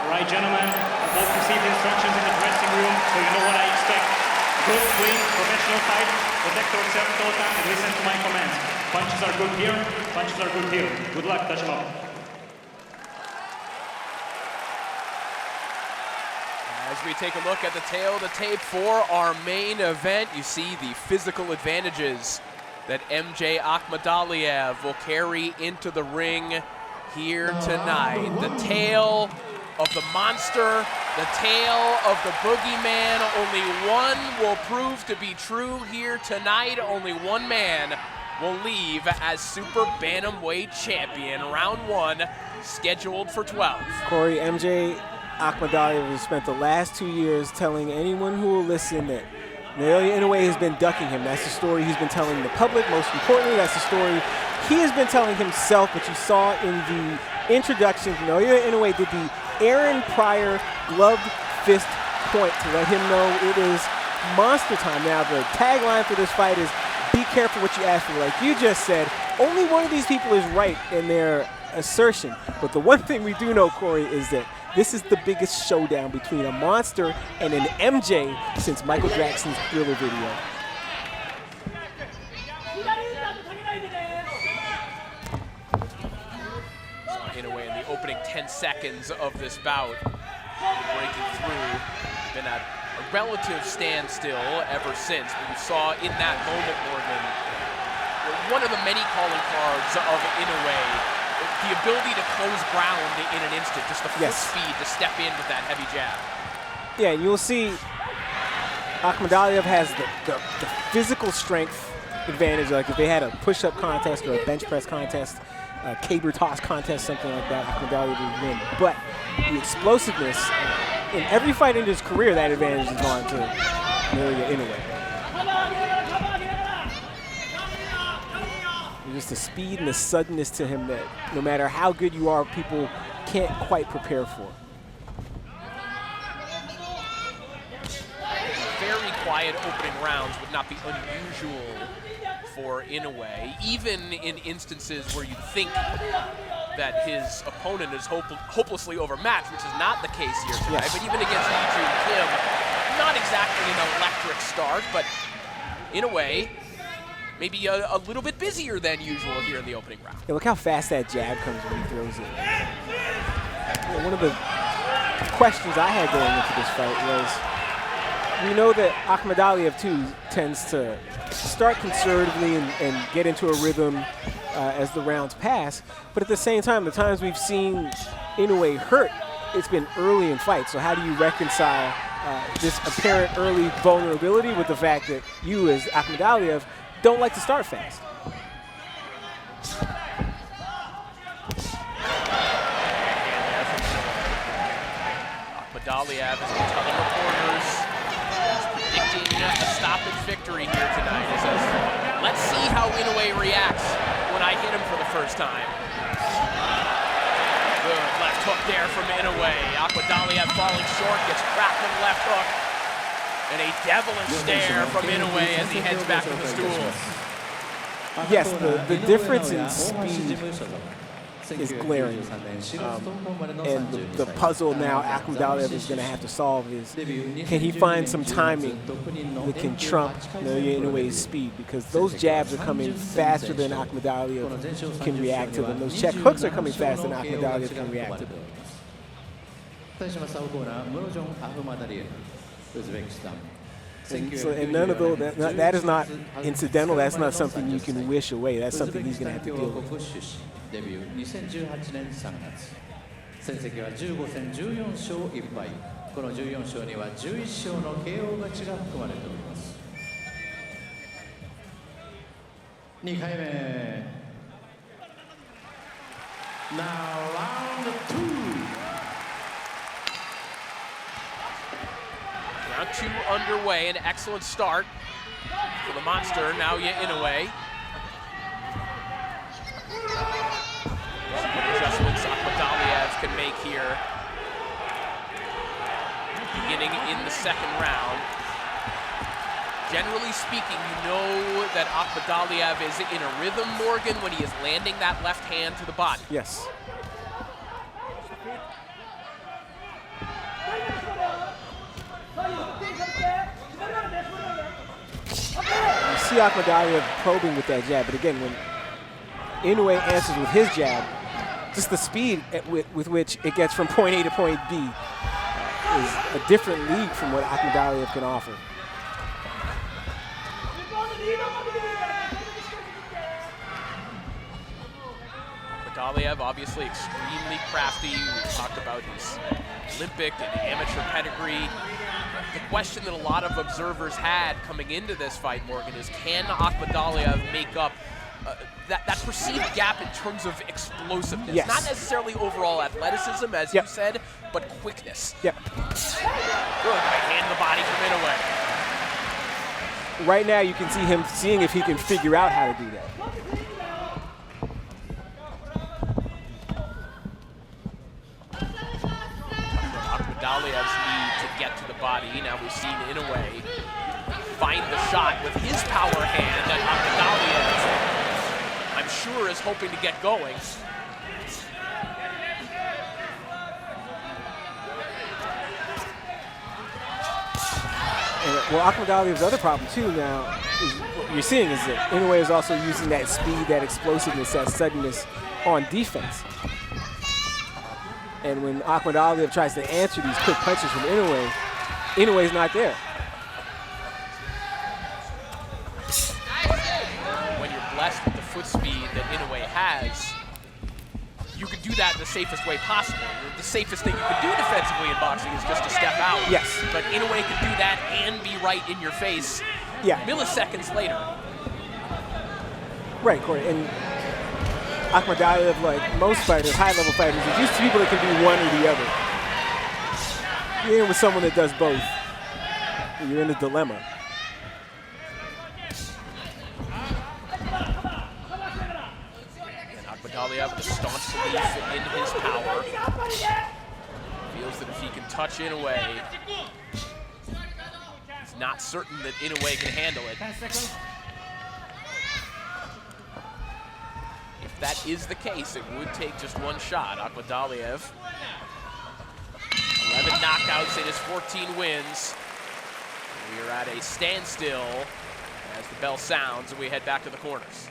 All right, gentlemen, I hope you see the instructions in the dressing room, so you know what I expect. Good, clean, professional fight. Protect yourself all the time and listen to my commands. Punches are good here, punches are good here. Good luck, touch 'em up. As we take a look at the tail of the tape for our main event, you see the physical advantages that MJ Akhmadaliev will carry into the ring here tonight. The tale of the monster, the tale of the boogeyman. Only one will prove to be true here tonight. Only one man will leave as Super Bantamweight champion. Round 1 scheduled for 12. Corey, MJ Akhmadaliev has spent the last 2 years telling anyone who will listen that Naoya Inoue has been ducking him. That's the story he's been telling the public. Most importantly, that's the story he has been telling himself, but you saw in the introduction, Naoya Inoue did the Aaron Pryor gloved fist point to let him know it is monster time. Now, the tagline for this fight is, be careful what you ask for. Like you just said, only one of these people is right in their assertion. But the one thing we do know, Corey, is that this is the biggest showdown between a monster and an MJ since Michael Jackson's Thriller video. Inoue in the opening 10 seconds of this bout, breaking through, been at a relative standstill ever since. But you saw in that moment, Morgan, one of the many calling cards of Inoue, the ability to close ground in an instant, just the foot speed to step in with that heavy jab. Yeah, and you'll see Akhmadaliev has the physical strength advantage. Like if they had a push-up contest or a bench press contest, a caber toss contest, something like that, Akhmadaliev would win. But the explosiveness, in every fight in his career, that advantage has gone to Naoya Inoue. Just the speed and the suddenness to him that no matter how good you are, people can't quite prepare for. Very quiet opening rounds would not be unusual for Inoue, even in instances where you think that his opponent is hopelessly overmatched, which is not the case here tonight. But even against Lee Jun Kim, not exactly an electric start, but Inoue maybe a little bit busier than usual here in the opening round. Yeah, look how fast that jab comes when he throws it. Yeah, one of the questions I had going into this fight was, we know that Akhmadaliev too tends to start conservatively and get into a rhythm as the rounds pass, but at the same time, the times we've seen Inoue hurt, it's been early in fights. So how do you reconcile this apparent early vulnerability with the fact that you, as Akhmadaliev, don't like to start fast? Akhmadaliev has been telling reporters he's predicting a stoppage victory here tonight. He says, let's see how Inoue reacts when I hit him for the first time. Good left hook there from Inoue. Akhmadaliev falling short, gets cracked with the left hook. And a devilish stare from Inoue as he heads back to the stool. Yes, the difference in speed is glaring. And the puzzle now Akhmadaliev is going to have to solve is, can he find some timing that can trump Naoya Inoue's speed? Because those jabs are coming faster than Akhmadaliev can react to them. Those check hooks are coming faster than Akhmadaliev can react to them. So, and none of those, that is not incidental. That's not something you can wish away. That's something he's going to have to deal with. 2回目 Now round 2. Round 2 underway, an excellent start for the monster, Naoya Inoue. Some adjustments Akhmadaliev can make here. Beginning in the second round. Generally speaking, you know that Akhmadaliev is in a rhythm, Morgan, when he is landing that left hand to the body. Yes. see Akhmadaliev probing with that jab, but again, when Inoue answers with his jab, just the speed with which it gets from point A to point B is a different league from what Akhmadaliev can offer. Akhmadaliev, obviously extremely crafty. We talked about his Olympic and amateur pedigree. The question that a lot of observers had coming into this fight, Morgan, is can Akhmadaliev make up that perceived gap in terms of explosiveness? Yes. Not necessarily overall athleticism, as you said, but quickness. Yep. Good, right hand the body from Inoue. Right now, you can see him seeing if he can figure out how to do that. Akhmadaliev's need to get to the body. Now we've seen Inoue find the shot with his power hand, and Akhmadaliev, I'm sure, is hoping to get going. And, well, Akhmadaliev's other problem too now is what you're seeing is that Inoue is also using that speed, that explosiveness, that suddenness on defense. And when Akhmadaliev tries to answer these quick punches from Inoue, Inoue's not there. When you're blessed with the foot speed that Inoue has, you can do that in the safest way possible. The safest thing you can do defensively in boxing is just to step out. Yes. But Inoue can do that and be right in your face milliseconds later. Right, Corey. And Akhmadaliev, like most fighters, high-level fighters, is used to people that can do one or the other. You're in with someone that does both. You're in a dilemma. And Akhmadaliev with a staunch belief in his power. Feels that if he can touch Inoue, he's not certain that Inoue can handle it. If that is the case, it would take just one shot. Akhmadaliev, 11 knockouts in his 14 wins. We are at a standstill as the bell sounds and we head back to the corners.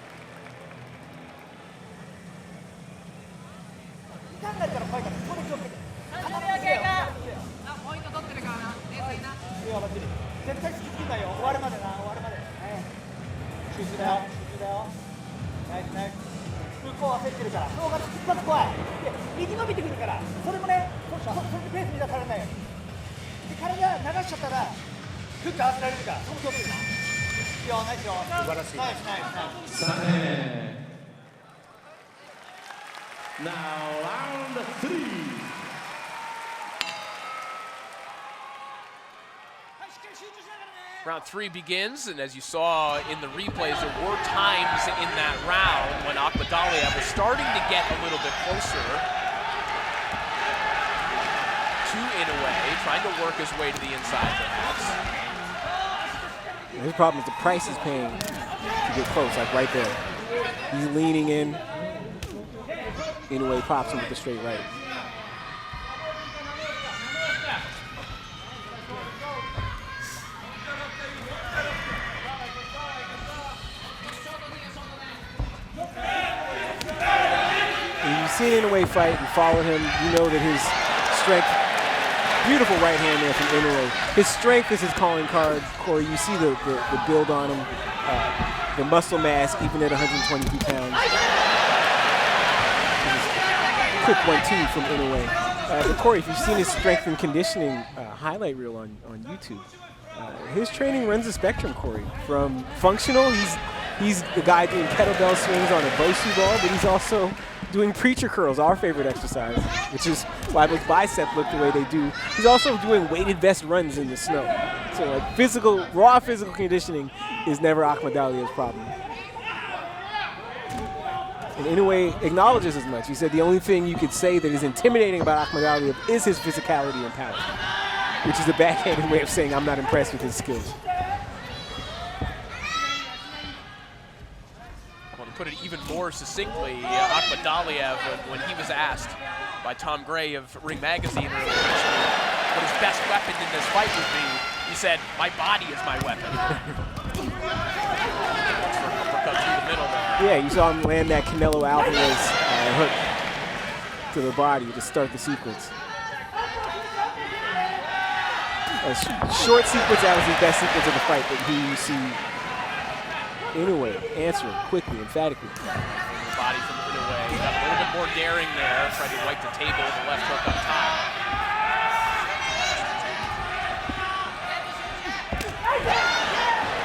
Now round 3. Round 3 begins, and as you saw in the replays, there were times in that round when Akhmadaliev was starting to get a little bit closer to Inoue, trying to work his way to the inside perhaps. His problem is the price he's paying to get close, like right there. He's leaning in. Inoue pops him with the straight right. When you've seen Inoue fight and followed him, you know that his strength, beautiful right hand there from Inoue. His strength is his calling card, Corey. You see the build on him, the muscle mass, even at 122 pounds. Quick 1-2 from Inoue. But Corey, if you've seen his strength and conditioning highlight reel on YouTube, his training runs the spectrum, Corey. From functional, he's the guy doing kettlebell swings on a Bosu ball, but he's also doing preacher curls, our favorite exercise, which is why those biceps look the way they do. He's also doing weighted vest runs in the snow. So like raw physical conditioning is never Akhmadaliev's problem. And Inoue acknowledges as much. He said the only thing you could say that is intimidating about Akhmadaliev is his physicality and power, which is a backhanded way of saying I'm not impressed with his skills. Well, to put it even more succinctly, Akhmadaliev, when he was asked by Tom Gray of Ring Magazine earlier this week what his best weapon in this fight would be, he said, "My body is my weapon." middle there. Yeah, you saw him land that Canelo Alvarez hook to the body to start the sequence. A short sequence, that was his best sequence of the fight, but here you see Inoue answering quickly, emphatically. Body from Inoue, got a little bit more daring there, tried to wipe the table with the left hook up top.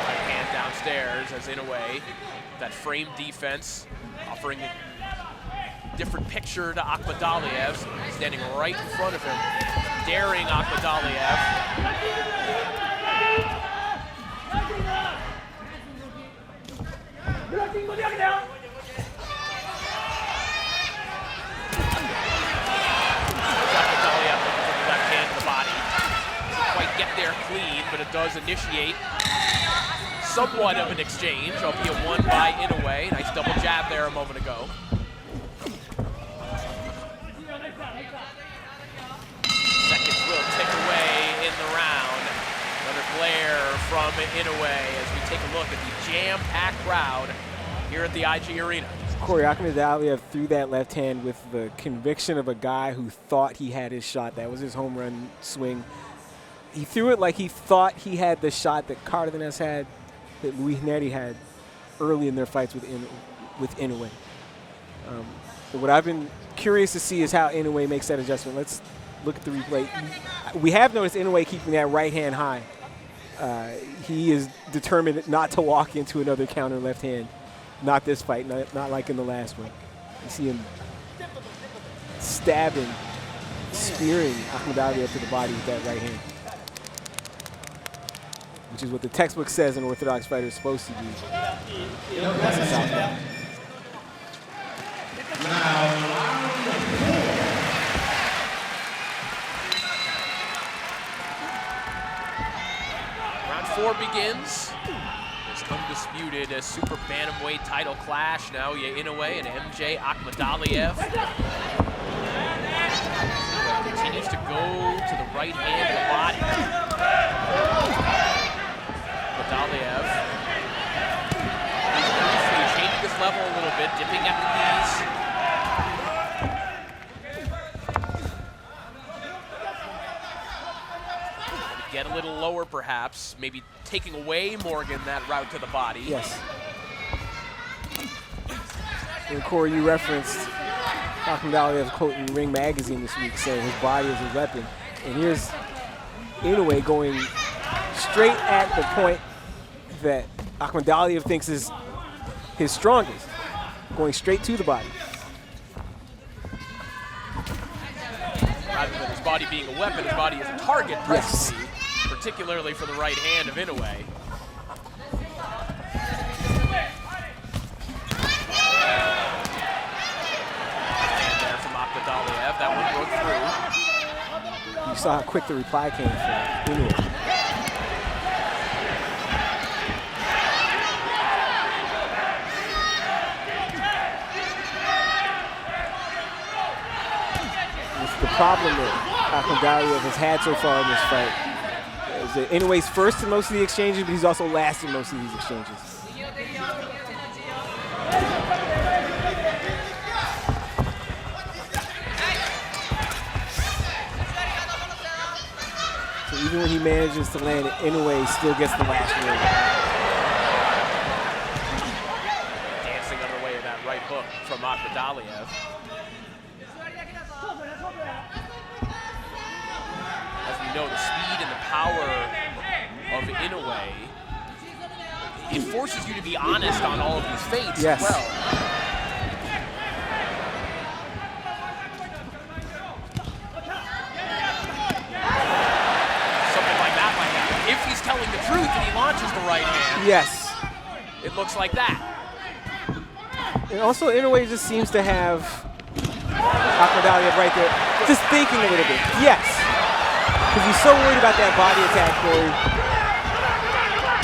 Right hand downstairs as Inoue, that frame defense, offering a different picture to Akhmadaliev, standing right in front of him, daring Akhmadaliev. Akhmadaliev looking for the left hand to the body. Doesn't quite get there clean, but it does initiate somewhat of an exchange, albeit won by Inoue. Nice double jab there a moment ago. Seconds will tick away in the round. Another glare from Inoue as we take a look at the jam-packed crowd here at the IG Arena. Corey, Akhmadaliev threw that left hand with the conviction of a guy who thought he had his shot. That was his home run swing. He threw it like he thought he had the shot that Cardenas had, that Luis Neri had early in their fights with Inoue. But what I've been curious to see is how Inoue makes that adjustment. Let's look at the replay. We have noticed Inoue keeping that right hand high. He is determined not to walk into another counter left hand. Not this fight, not like in the last one. You see him stabbing, spearing Akhmadaliev to the body with that right hand, which is what the textbook says an orthodox fighter is supposed to do. That's a southpaw. Round 4 begins. This undisputed super bantamweight title clash. Naoya Inoue and MJ Akhmadaliev. Continues to go to the right hand of the body. Akhmadaliev. He's briefly changing his level a little bit, dipping at the knees. Get a little lower, perhaps, maybe taking away Morgan that route to the body. Yes. And Corey, you referenced Akhmadaliev's quote in Ring Magazine this week saying his body is his weapon. And here's Inoue going straight at the point that Akhmadaliev thinks is his strongest, going straight to the body. Rather than his body being a weapon, his body is a target presently. Yes. Particularly for the right hand of Inoue. Hand there from Akhmadaliev. That one broke through. You saw how quick the reply came from Inoue. The problem that Akhmadaliev has had so far in this fight is that Inoue's first in most of the exchanges, but he's also last in most of these exchanges. So even when he manages to land it, Inoue still gets the last word. Dancing underway with that right hook from Akhmadaliev. As we know, the speed and the power of Inoue, it forces you to be honest on all of these feints as well. Something like that might happen. If he's telling the truth and he launches the right hand, yes, it looks like that. And also, Inoue just seems to have Akhmadaliev right there, just thinking a little bit. Yes. Because he's so worried about that body attack, Corey.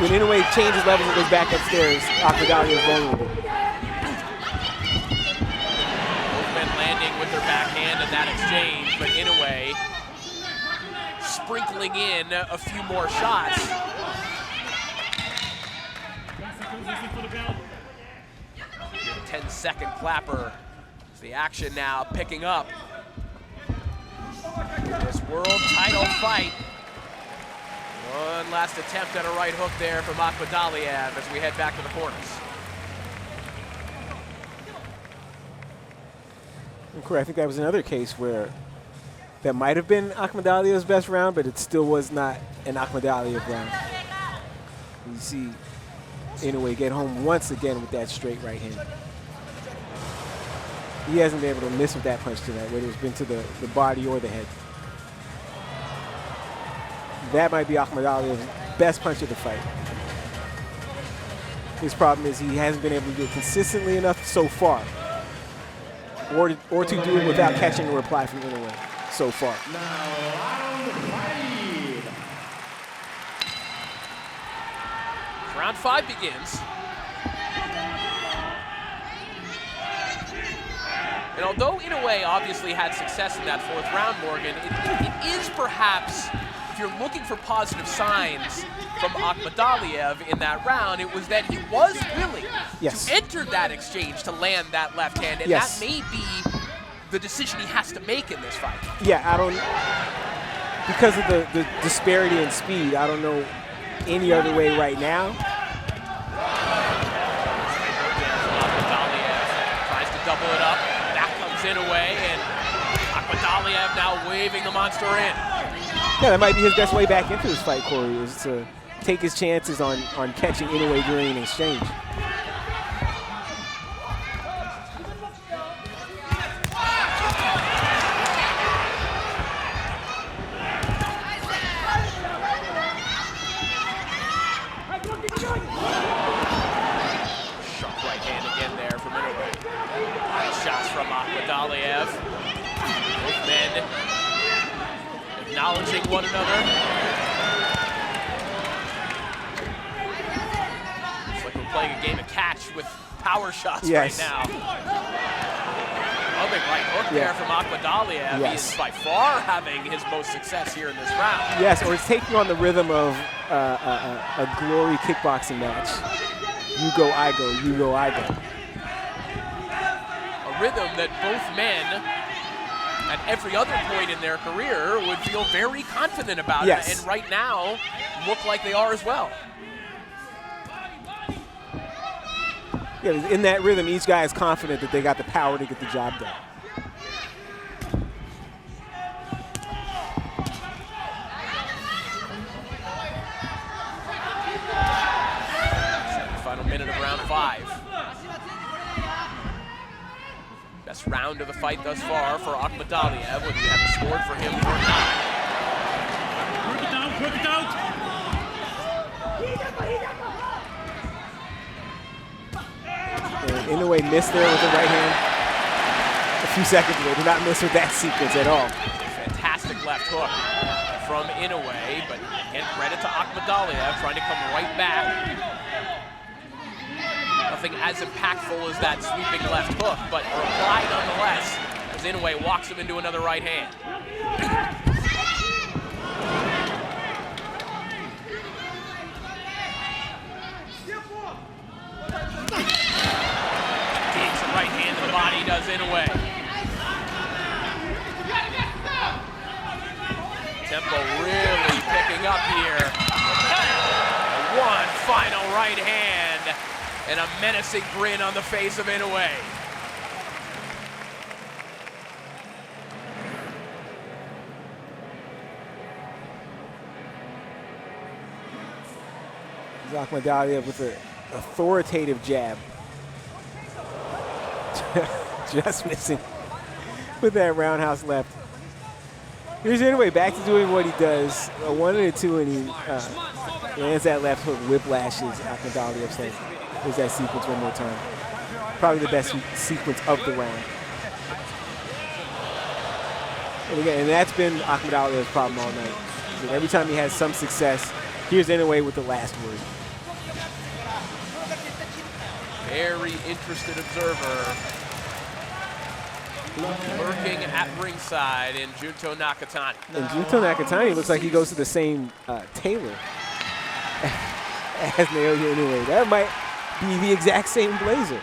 When Inoue changes levels and goes back upstairs, Akhmadaliev is vulnerable. Both men landing with their backhand in that exchange, but Inoue sprinkling in a few more shots. 10-second clapper. The action now picking up. This world title fight. One last attempt at a right hook there from Akhmadaliev as we head back to the corners. Correct. I think that was another case where that might have been Akhmadaliev's best round, but it still was not an Akhmadaliev round. You see Inoue get home once again with that straight right hand. He hasn't been able to miss with that punch tonight, whether it's been to the body or the head. That might be Akhmadaliev's best punch of the fight. His problem is he hasn't been able to do it consistently enough so far, or to do it without catching a reply from Inoue so far. Round 5 begins. And although Inoue obviously had success in that 4th round, Morgan, it is perhaps, if you're looking for positive signs from Akhmadaliev in that round, it was that he was willing to enter that exchange to land that left hand, and that may be the decision he has to make in this fight. Yeah, I don't, because of the disparity in speed, I don't know any other way right now. Akhmadaliev tries to double it up. That comes Inoue, and Akhmadaliev now waving the monster in. Yeah, that might be his best way back into this fight, Corey, is to take his chances on catching Inoue during an exchange. Sharp right hand again there from Inoue. Nice shots from Akhmadaliev. Both men acknowledging one another. It's like we're playing a game of catch with power shots right now. Loving right hook there from Akhmadaliev. He is by far having his most success here in this round. Yes, or it's taking on the rhythm of a glory kickboxing match. You go, I go, you go, I go. A rhythm that both men at every other point in their career would feel very confident about it, and right now look like they are as well. Yeah, in that rhythm, each guy is confident that they got the power to get the job done. Final minute of round 5. Best round of the fight thus far for Akhmadaliev, whether you have a scored for him or not. Work it out, work it out! And Inoue missed there with the right hand a few seconds ago. Did not miss with that sequence at all. Fantastic left hook from Inoue, but again, credit to Akhmadaliev trying to come right back. Nothing as impactful as that sweeping left hook, but a reply nonetheless as Inoue walks him into another right hand. Digs a right hand to the body, does Inoue. Tempo really picking up here. One final right hand. And a menacing grin on the face of Inoue. Akhmadaliev with an authoritative jab. Just missing with that roundhouse left. Here's Inoue back to doing what he does. A 1 and a 2, and he lands that left hook, whiplashes Akhmadaliev's head. Here's that sequence one more time. Probably the best sequence of the round. And again, and that's been Akhmadaliev's problem all night. So every time he has some success, here's Inoue with the last word. Very interested observer. Lurking at ringside in Junto Nakatani. And Junto Nakatani looks like he goes to the same tailor as Naoya Inoue. That might be the exact same blazer.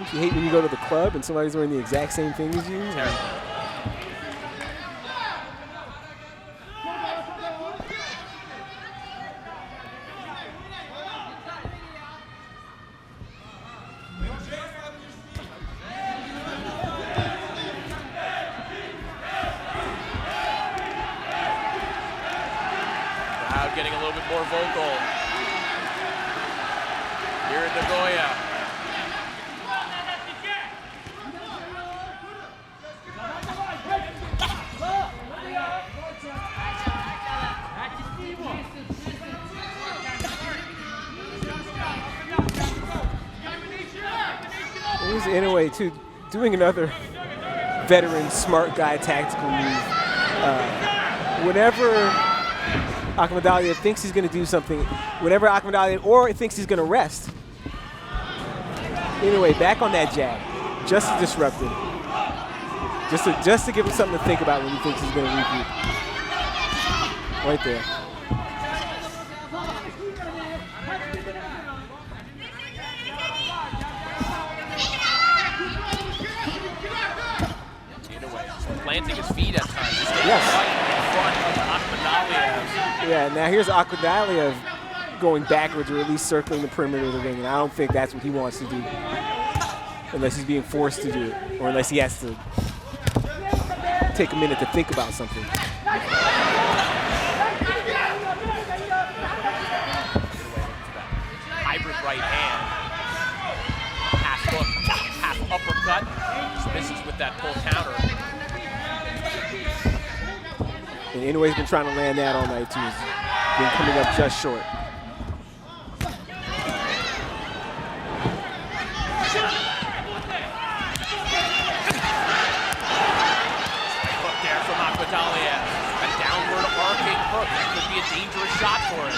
Don't you hate when you go to the club and somebody's wearing the exact same thing as you? Terrible. Crowd getting a little bit more vocal here in Nagoya. Here's Inoue, too, doing another veteran, smart guy tactical move. Whenever Akhmadaliev thinks he's going to do something, whenever Akhmadaliev or thinks he's going to rest, Inoue back on that jab, just to disrupt him. Just to give him something to think about when he thinks he's going to regroup. Right there. Planting his feet at times. Yes. Right in front of Akhmadaliev. Yeah, now here's Akhmadaliev going backwards or at least circling the perimeter of the ring, and I don't think that's what he wants to do. Unless he's being forced to do it, or unless he has to take a minute to think about something. Hybrid right hand. Half hook, half uppercut. Just misses with that pull counter. And Inoue's been trying to land that all night too. He's been coming up just short. Hook there from Akhmadaliev. A downward arcing hook. That could be a dangerous shot for him.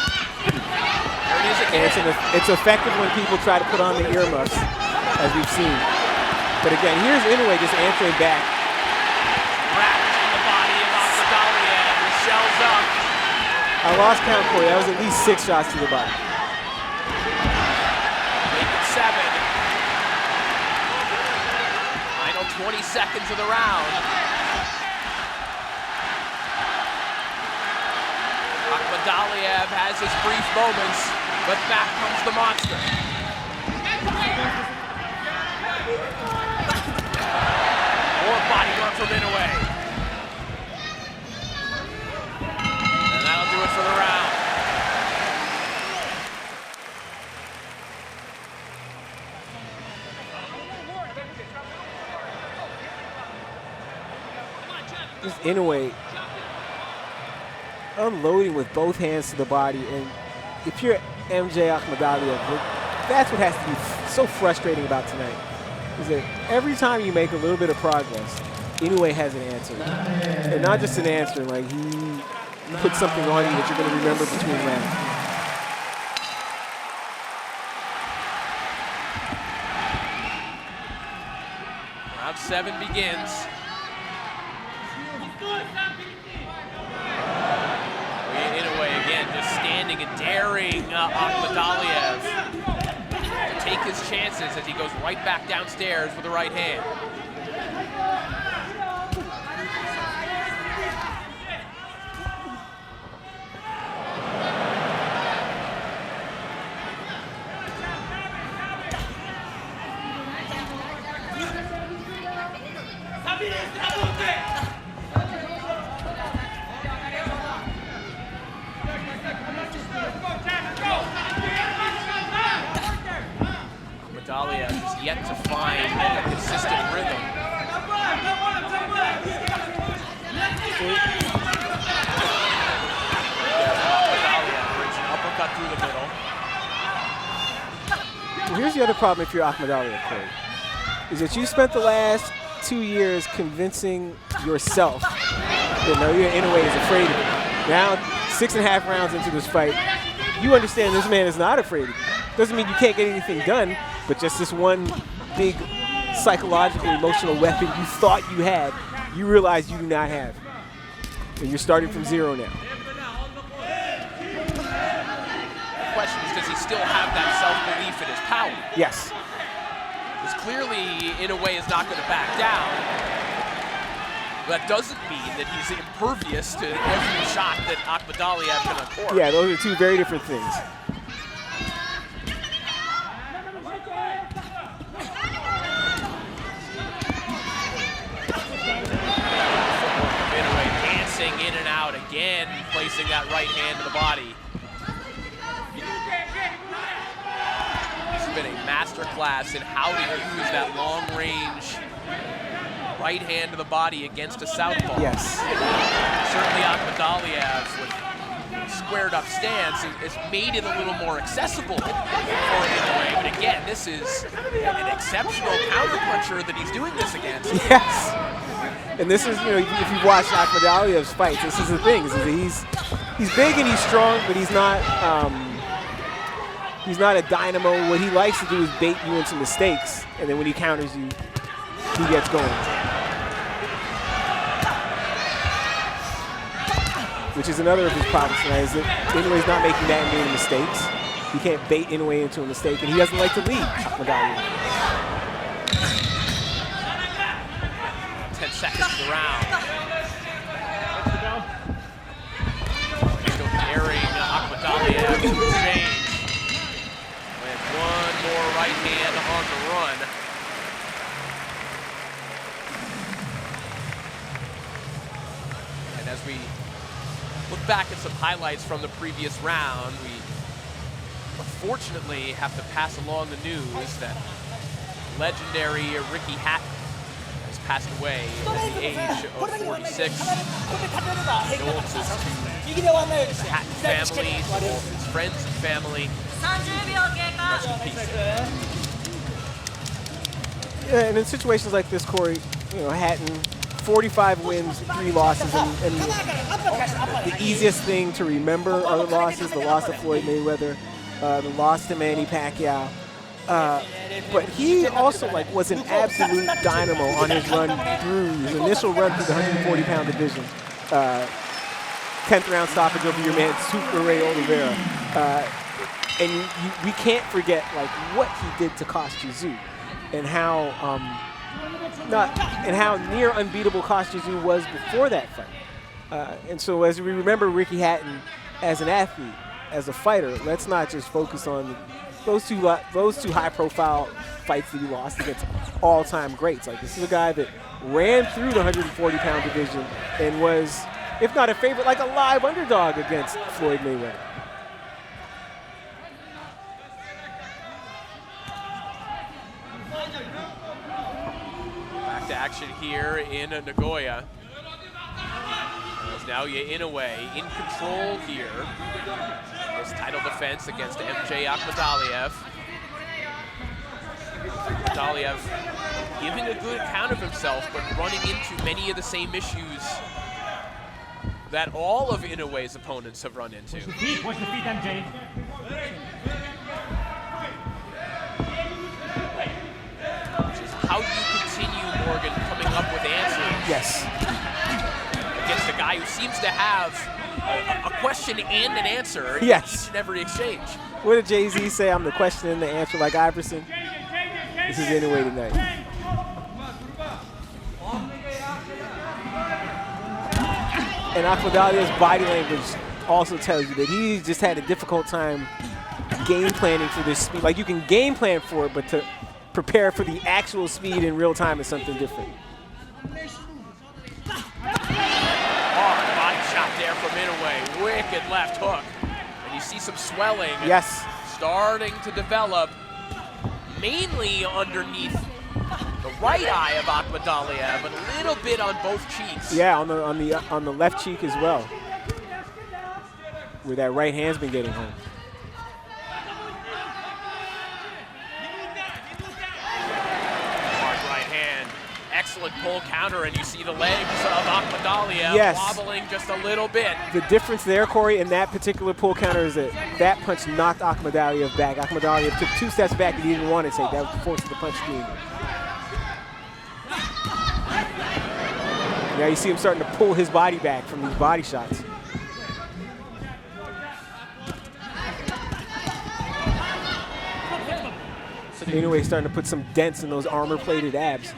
There it is again. And it's effective when people try to put on the earmuffs, as we've seen. But again, here's Inoue just answering back. I lost count, Corey. That was at least 6 shots to the body. Make it 7. Final 20 seconds of the round. Akhmadaliev has his brief moments, but back comes the monster. More body work from Inoue. Do it for the round. Just Inoue unloading with both hands to the body, and if you're MJ Akhmadaliev, that's what has to be so frustrating about tonight, is that every time you make a little bit of progress, Inoue has an answer. And not just an answer, like he put something on you that you're going to remember between rounds. Round 7 begins. Inoue again, just standing and daring Akhmadaliev to take his chances as he goes right back downstairs with the right hand. Akhmadaliev has yet to find a consistent rhythm. Akhmadaliev brings an uppercut through the middle. Well, here's the other problem if you're Akhmadaliev, Corey, is that you spent the last 2 years convincing yourself that Naoya Inoue is afraid of you. Now, 6.5 rounds into this fight, you understand this man is not afraid of you. Doesn't mean you can't get anything done, but just this one big psychological, emotional weapon you thought you had, you realize you do not have. And you're starting from 0 now. The question is, does he still have that self-belief in his power? Yes. Because clearly Inoue is not going to back down. That doesn't mean that he's impervious to every shot that Akhmadaliev can uncork. Yeah, those are two very different things. Inoue dancing in and out again, placing that right hand to the body. This has been a master class in how to use that long-range right hand to the body against a southpaw. Yes. Certainly Akhmadaliev with squared up stance has made it a little more accessible for Inoue. But again, this is an exceptional counterpuncher that he's doing this against. Yes. And this is, you know, if you've watched Akhmadaliev's fights, this is the thing. Is that he's big and he's strong, but he's not a dynamo. What he likes to do is bait you into mistakes, and then when he counters you, he gets going. Which is another of his problems tonight, is that Inoue's not making that many mistakes. He can't bait Inoue into a mistake, and he doesn't like to lead Akhmadaliev. 10 seconds to the round. Still carrying Akhmadaliev to exchange. With one more right hand on the run. And as we look back at some highlights from the previous round, we unfortunately have to pass along the news that legendary Ricky Hatton has passed away at the age of 46. Condolences to the Hatton family, to all of his friends and family. Rest in peace. Yeah, and in situations like this, Corey, you know, Hatton, 45 wins, 3 losses, and the easiest thing to remember are the losses. The loss to Floyd Mayweather, the loss to Manny Pacquiao. But he also was an absolute dynamo on his run through, his initial run through the 140-pound division. 10th round stoppage over your man, Super Ray Oliveira. And we can't forget what he did to Kostya Tszyu, and how near unbeatable Kostya Tszyu was before that fight. And so as we remember Ricky Hatton as an athlete, as a fighter, let's not just focus on those two high-profile fights that he lost against all-time greats. This is a guy that ran through the 140-pound division and was, if not a favorite, a live underdog against Floyd Mayweather. Back to action here in Nagoya. As Naoya Inoue in control here. His title defense against MJ Akhmadaliev. Akhmadaliev giving a good account of himself, but running into many of the same issues that all of Inoue's opponents have run into. Watch the feet, MJ. Which is how you continue, Morgan, coming up with answers. Yes. Against a guy who seems to have a question and an answer in each and every exchange. What did Jay-Z say? I'm the question and the answer like Iverson. This is Inoue tonight. And Akhmadaliev's body language also tells you that he just had a difficult time game planning for this speed. You can game plan for it, but to prepare for the actual speed in real time is something different. Hard body shot there from Inoue. Wicked left hook. And you see some swelling. Yes. Starting to develop, mainly underneath the right eye of Akhmadaliev, but a little bit on both cheeks. Yeah, on the left cheek as well, where that right hand's been getting home. Hard right hand. Excellent pull counter, and you see the legs of Akhmadaliev wobbling just a little bit. The difference there, Corey, in that particular pull counter is that that punch knocked Akhmadaliev back. Akhmadaliev took 2 steps back and he didn't want to take. That was forcing the punch through. Now you see him starting to pull his body back from these body shots. Inoue starting to put some dents in those armor-plated abs.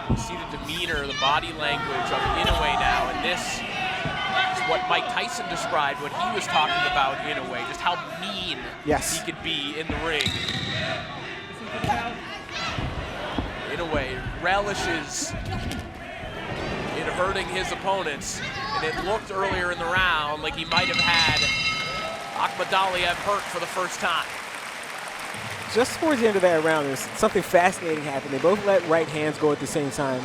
You see the demeanor, the body language of Inoue now, and this is what Mike Tyson described when he was talking about Inoue, just how mean Yes. he could be in the ring. Inoue relishes in hurting his opponents, and it looked earlier in the round like he might have had Akhmadaliev hurt for the first time. Just towards the end of that round, there's something fascinating happened. They both let right hands go at the same time.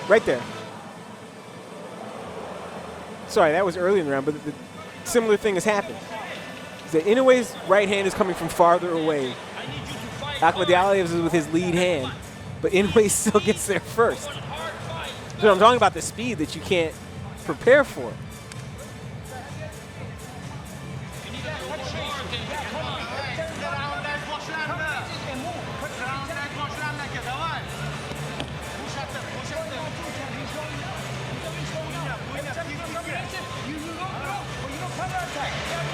Right there. Sorry, that was early in the round, but the similar thing has happened. The Inoue's right hand is coming from farther away. Akhmadaliev's is with his lead hand, but Inoue still gets there first. So I'm talking about the speed that you can't prepare for.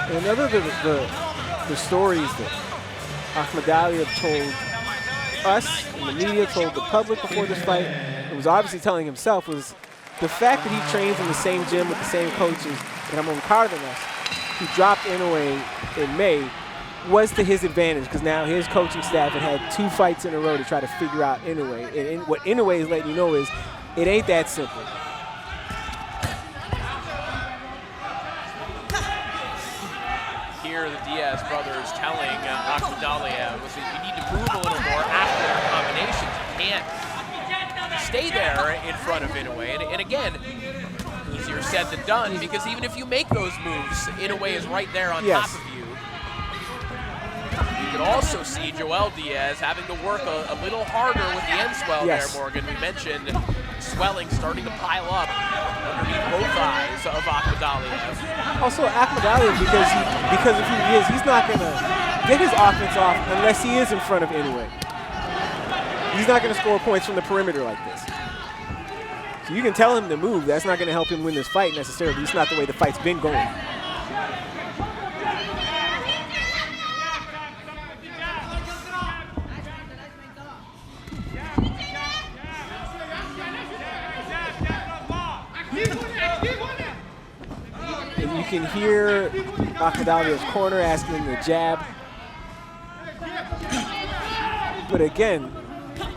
And another of the stories that Akhmadaliev told us, and the media told the public before this fight, and was obviously telling himself, was the fact that he trains in the same gym with the same coaches that Ramon Cardenas, who dropped Inoue in May, was to his advantage, because now his coaching staff had had 2 fights in a row to try to figure out Inoue. And what Inoue is letting you know is it ain't that simple. Here, the Diaz brothers telling Akhmadaliev, you need to move a little more after their combinations. You can't stay there in front of Inoue. And again, easier said than done, because even if you make those moves, Inoue is right there on top of you. You could also see Joel Diaz having to work a little harder with the end swell there, Morgan. We mentioned swelling starting to pile up underneath both eyes of Akhmadaliev. Also, Akhmadaliev, because of who he is, he's not going to get his offense off unless he is in front of Inoue. He's not going to score points from the perimeter like this. So you can tell him to move. That's not going to help him win this fight necessarily. It's not the way the fight's been going. And you can hear Akhmadaliev's corner asking the jab. But again,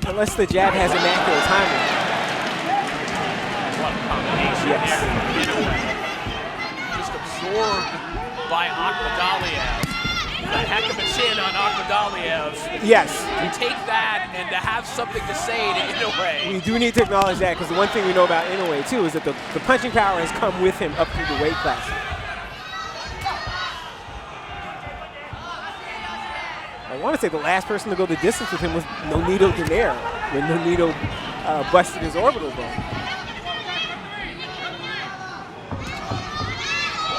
unless the jab has immaculate timing. Just absorbed by Akhmadaliev. A heck of a chin on Akhmadaliev. Yes. To take that and to have something to say to Inoue. We do need to acknowledge that, because the one thing we know about Inoue too is that the punching power has come with him up through the weight class. I want to say the last person to go the distance with him was Nonito Donaire, when Nonito busted his orbital bone.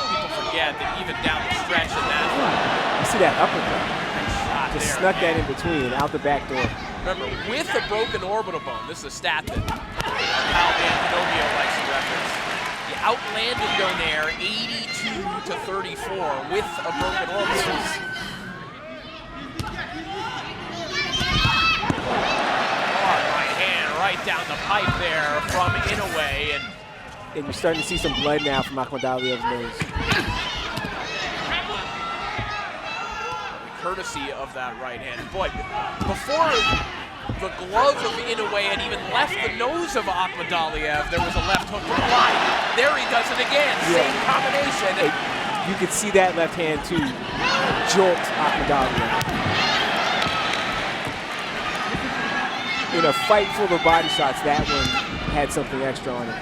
People forget that even down the stretch in that fight. You see that uppercut? Just snuck that in between, out the back door. Remember, with a broken orbital bone, this is a stat that Kyle Antonomio likes to reference. He outlanded Donaire 82-34 with a broken orbital bone. Right down the pipe there from Inoue, and you're starting to see some blood now from Akhmadaliev's nose. Courtesy of that right hand. Boy, before the glove of Inoue had even left the nose of Akhmadaliev, there was a left hook to the body. There he does it again, same combination. You could see that left hand too, jolt Akhmadaliev. In a fight full of body shots, that one had something extra on it.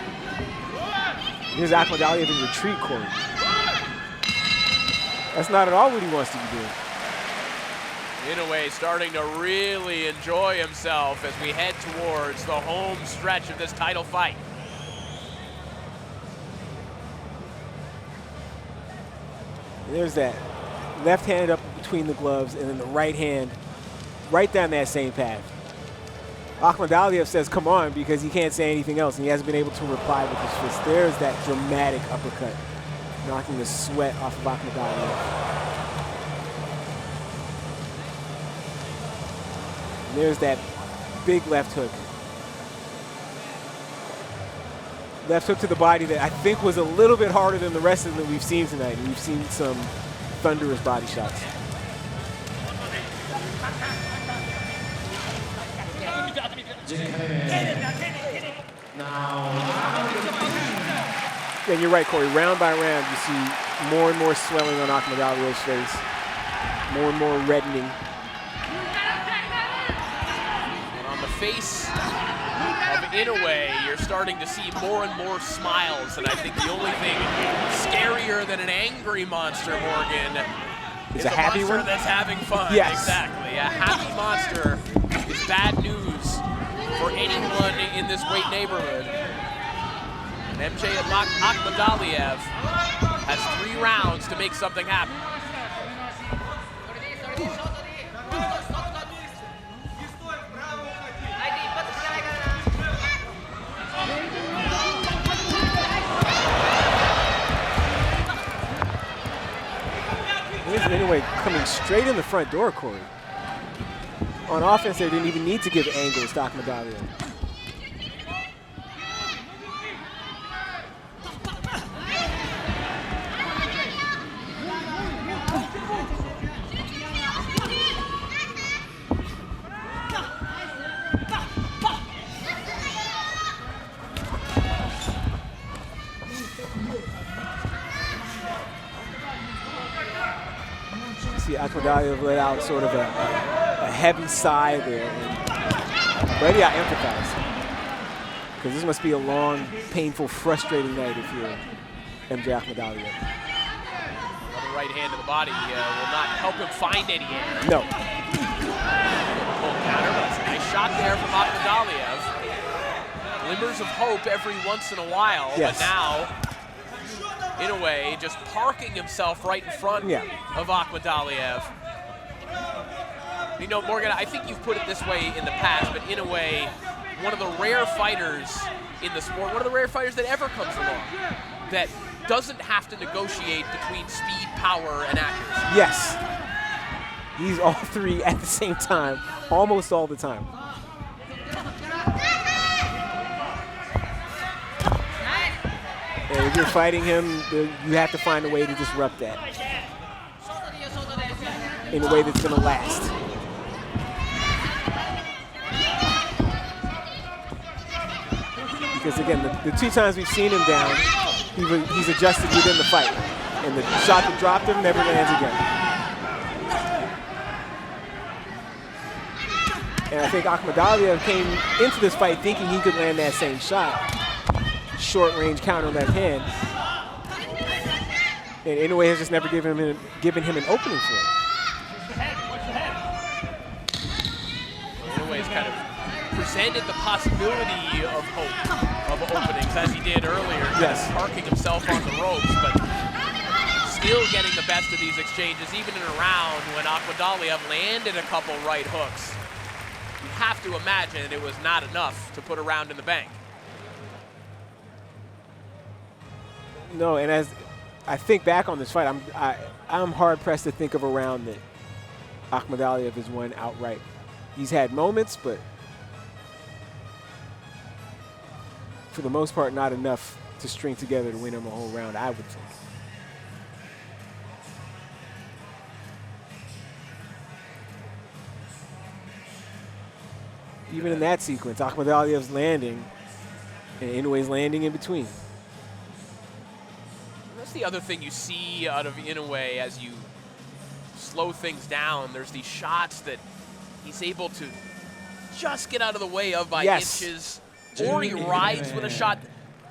Here's Akhmadaliev in retreat corner. That's not at all what he wants to be doing. Inoue starting to really enjoy himself as we head towards the home stretch of this title fight. And there's that left hand up between the gloves, and then the right hand right down that same path. Akhmadaliev says, come on, because he can't say anything else, and he hasn't been able to reply with his fist. There's that dramatic uppercut, knocking the sweat off of Akhmadaliev. There's that big left hook. Left hook to the body that I think was a little bit harder than the rest of them we've seen tonight. We've seen some thunderous body shots. And you're right, Corey. Round by round, you see more and more swelling on Akhmadaliev's face, more and more reddening. On the face of Inoue, you're starting to see more and more smiles, and I think the only thing scarier than an angry monster, Morgan, is a happy monster that's having fun. Yes. Exactly. A happy monster is bad news for anyone in this weight neighborhood. And MJ Akhmadaliev has 3 rounds to make something happen. Anyway, coming straight in the front door, Corey. On offense, they didn't even need to give angles to Akhmadaliev. See Akhmadaliev let out sort of a heavy sigh there. But yeah, I empathize. Because this must be a long, painful, frustrating night if you're MJ Akhmadaliev. Another right hand to the body will not help him find any air. No. Full counter, but it's a nice shot there from Akhmadaliev. Glimmers of hope every once in a while, yes. But now Inoue just parking himself right in front of Akhmadaliev. You know, Morgan, I think you've put it this way in the past, but Inoue, one of the rare fighters in the sport, one of the rare fighters that ever comes along, that doesn't have to negotiate between speed, power, and accuracy. Yes. He's all 3 at the same time, almost all the time. And if you're fighting him, you have to find a way to disrupt that in a way that's going to last. Because again, the 2 times we've seen him down, he's adjusted within the fight. And the shot that dropped him never lands again. And I think Akhmadaliev came into this fight thinking he could land that same shot. Short-range counter left hand. And Inoue has just never given him an opening for it. Inoue's kind of presented the possibility of hope, of openings, as he did earlier, yes. Parking himself on the ropes, but still getting the best of these exchanges, even in a round when Akhmadaliev landed a couple right hooks. You have to imagine it was not enough to put a round in the bank. No, and as I think back on this fight, I'm hard-pressed to think of a round that Akhmadaliev has won outright. He's had moments, but for the most part, not enough to string together to win him a whole round, I would think. Even in that sequence, Akhmadaliev's landing and Inoue's landing in between. That's the other thing you see out of Inoue as you slow things down. There's these shots that he's able to just get out of the way of by inches, or he rides with a shot.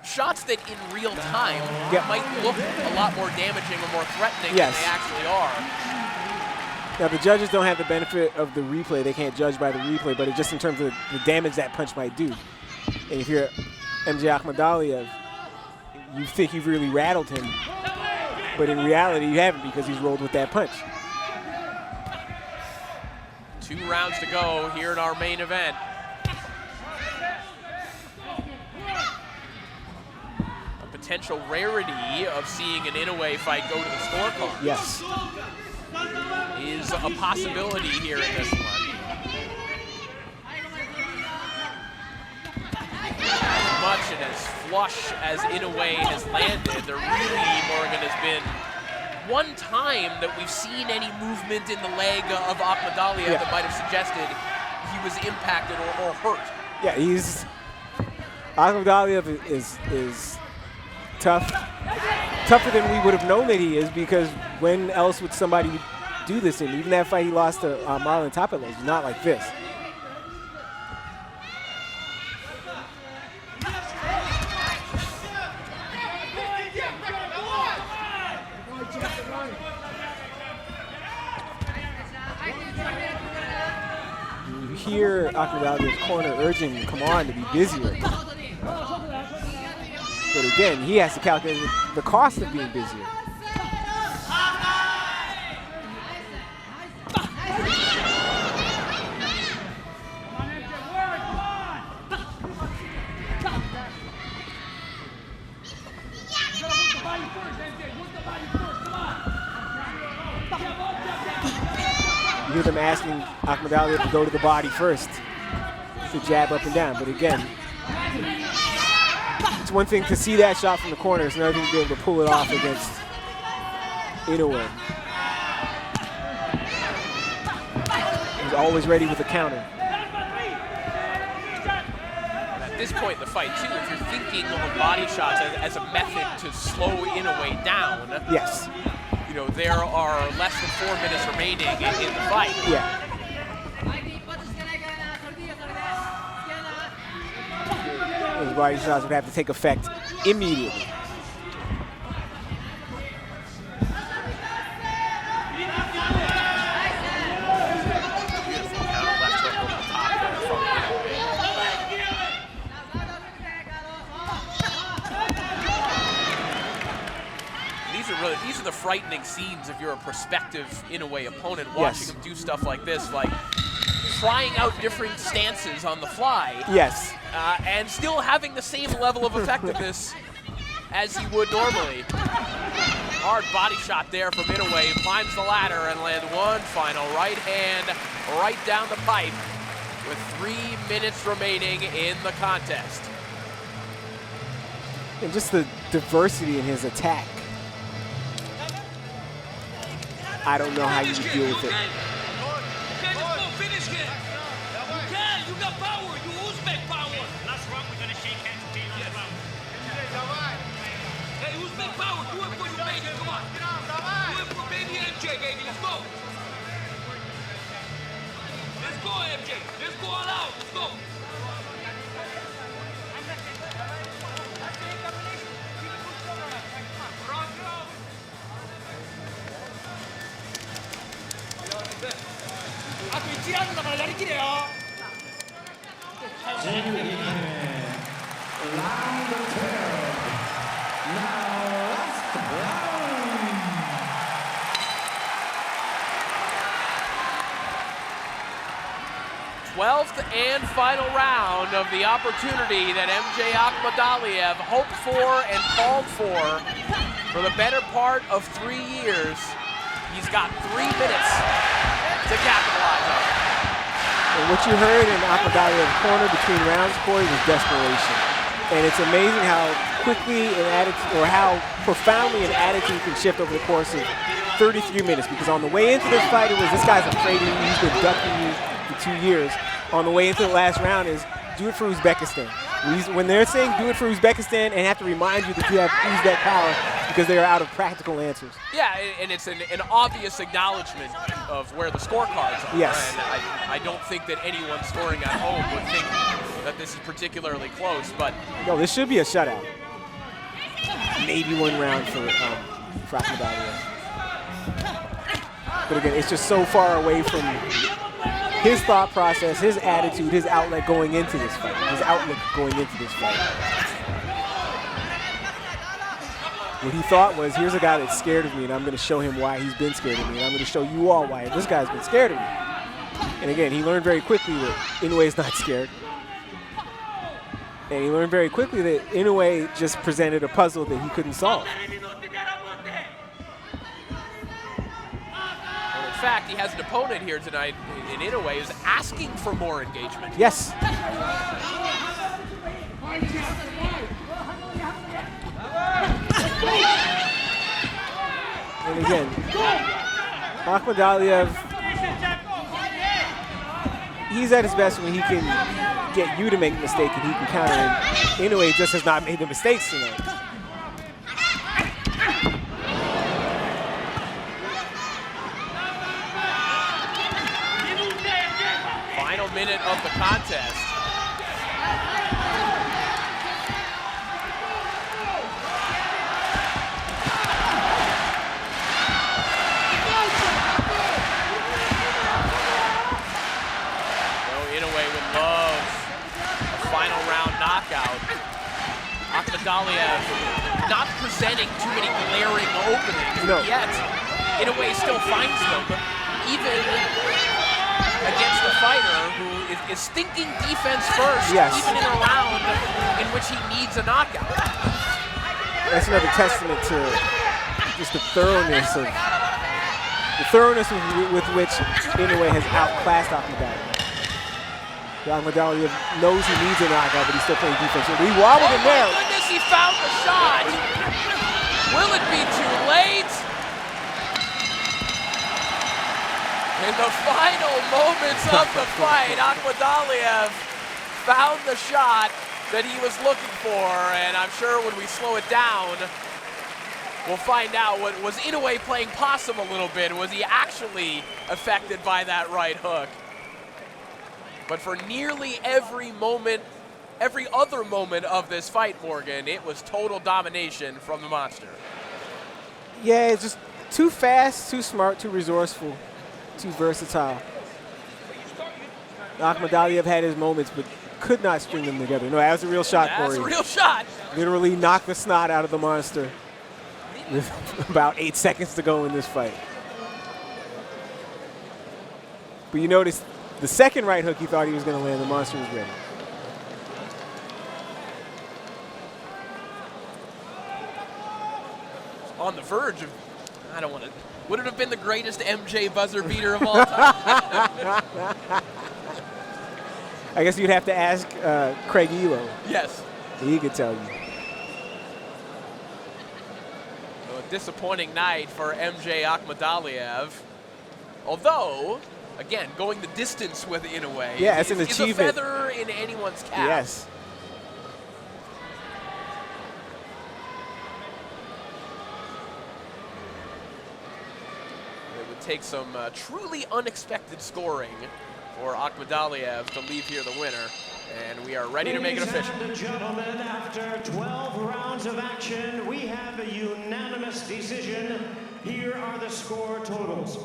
Shots that in real time might look a lot more damaging or more threatening than they actually are. Now, the judges don't have the benefit of the replay. They can't judge by the replay, but it's just in terms of the damage that punch might do. And if you're MJ Akhmadaliev, you think you've really rattled him, but in reality, you haven't because he's rolled with that punch. 2 rounds to go here in our main event. A potential rarity of seeing an Inoue fight go to the scorecard. Yes. Is a possibility here in this one. flush as Inoue has landed, there really, Morgan, has been one time that we've seen any movement in the leg of Akhmadaliev that might have suggested he was impacted or hurt. Yeah, Akhmadaliev is tough. Tougher than we would have known that he is, because when else would somebody do this? And even that fight he lost to Marlon Tapia is not like this. You hear Akhmadaliev's corner urging him, come on, to be busier. But again, he has to calculate the cost of being busier. You hear them asking Akhmadaliev to go to the body first, to jab up and down. But again, it's one thing to see that shot from the corner, it's another thing to be able to pull it off against Inoue. He's always ready with a counter. At this point in the fight, too, if you're thinking of body shots as a method to slow Inoue down, yes, you know, there are less than 4 minutes remaining in the fight. Yeah. Those body shots would have to take effect immediately. These are the frightening scenes if you're a prospective Inoue opponent, watching him do stuff like this, like trying out different stances on the fly. Yes. And still having the same level of effectiveness as he would normally. Hard body shot there from Inoue. Climbs the ladder and lands one final right hand right down the pipe with 3 minutes remaining in the contest. And just the diversity in his attack. I don't know how you would deal with it. MJ, baby, let's go. Let's go, MJ. Let's go all out. Let's go. Round 10. Now, last round. 12th and final round of the opportunity that MJ Akhmadaliev hoped for and called for the better part of 3 years. He's got 3 minutes to capitalize on it. And what you heard in Akhmadaliev's corner between rounds, Corey, was desperation. And it's amazing how quickly an attitude, or how profoundly an attitude can shift over the course of 33 minutes. Because on the way into this fight, it was, this guy's afraid of you, he's been ducking you for 2 years. On the way into the last round is, do it for Uzbekistan. When they're saying do it for Uzbekistan, and have to remind you that you have Uzbek power because they are out of practical answers. Yeah, and it's an obvious acknowledgement of where the scorecards are. Yes. And I don't think that anyone scoring at home would think that this is particularly close, but no, this should be a shutout. Maybe 1 round for Akhmadaliev. But again, it's just so far away from his thought process, his attitude, his outlet going into this fight. His outlook going into this fight. What he thought was, here's a guy that's scared of me, and I'm going to show him why he's been scared of me, and I'm going to show you all why this guy's been scared of me. And again, he learned very quickly that Inoue's not scared. And he learned very quickly that Inoue just presented a puzzle that he couldn't solve. In fact, he has an opponent here tonight in Inoue who's asking for more engagement. Yes. Akhmadaliev, he's at his best when he can get you to make a mistake and he can counter it. Inoue just has not made the mistakes tonight. Final minute of the contest. Inoue would love a final round knockout. Akhmadaliev not presenting too many glaring openings, yet Inoue still finds them, even against a fighter who is thinking defense first, even in a round in which he needs a knockout. That's another testament to just the thoroughness with which Inoue has outclassed Akhmadaliev. Akhmadaliev knows he needs a knockout, but he's still playing defense. He wobbled in there. Oh my goodness, he found the shot. Will it be too late? In the final moments of the fight, Akhmadaliev found the shot that he was looking for, and I'm sure when we slow it down, we'll find out, was Inoue playing possum a little bit? Was he actually affected by that right hook? But for nearly every moment, every other moment of this fight, Morgan, it was total domination from the monster. Yeah, it's just too fast, too smart, too resourceful, too versatile. Akhmadaliev had his moments, but could not string them together. No, that was a real shot, Corey. That's a real shot. Literally knocked the snot out of the monster with about 8 seconds to go in this fight. But you notice the second right hook he thought he was going to land, the monster was ready. On the verge of, I don't want to, would it have been the greatest MJ buzzer beater of all time? I guess you'd have to ask Craig Elo. Yes. He could tell you. So a disappointing night for MJ Akhmadaliev. Although, again, going the distance with Inoue it's an is achievement. a feather in anyone's cap. Yes. It would take some truly unexpected scoring for Akhmadaliev to leave here the winner. And we are ready to make it official. Ladies and gentlemen, after 12 rounds of action, we have a unanimous decision. Here are the score totals.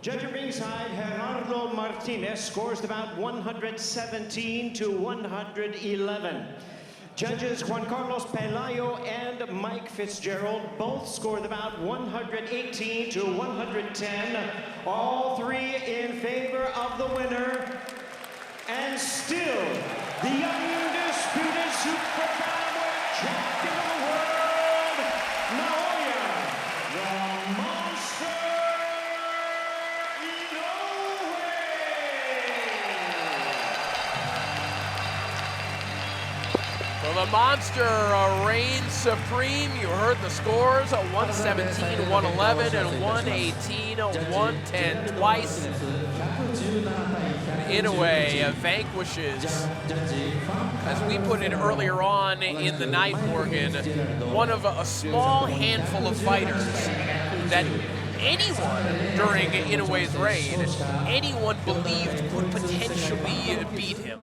Judge at ringside, Gerardo Martinez scores the bout 117 to 111. Judges Juan Carlos Pelayo and Mike Fitzgerald both score the bout 118 to 110. All three in favor of the winner. And still, the undisputed super bantamweight champion of the world, Naoya, the Monster Inoue. So the monster reigns supreme. You heard the scores, 117, 111, and 118, 110 twice. Inoue vanquishes, as we put it earlier on in the night, Morgan, one of a small handful of fighters that anyone during Inoue's reign, anyone believed could potentially beat him.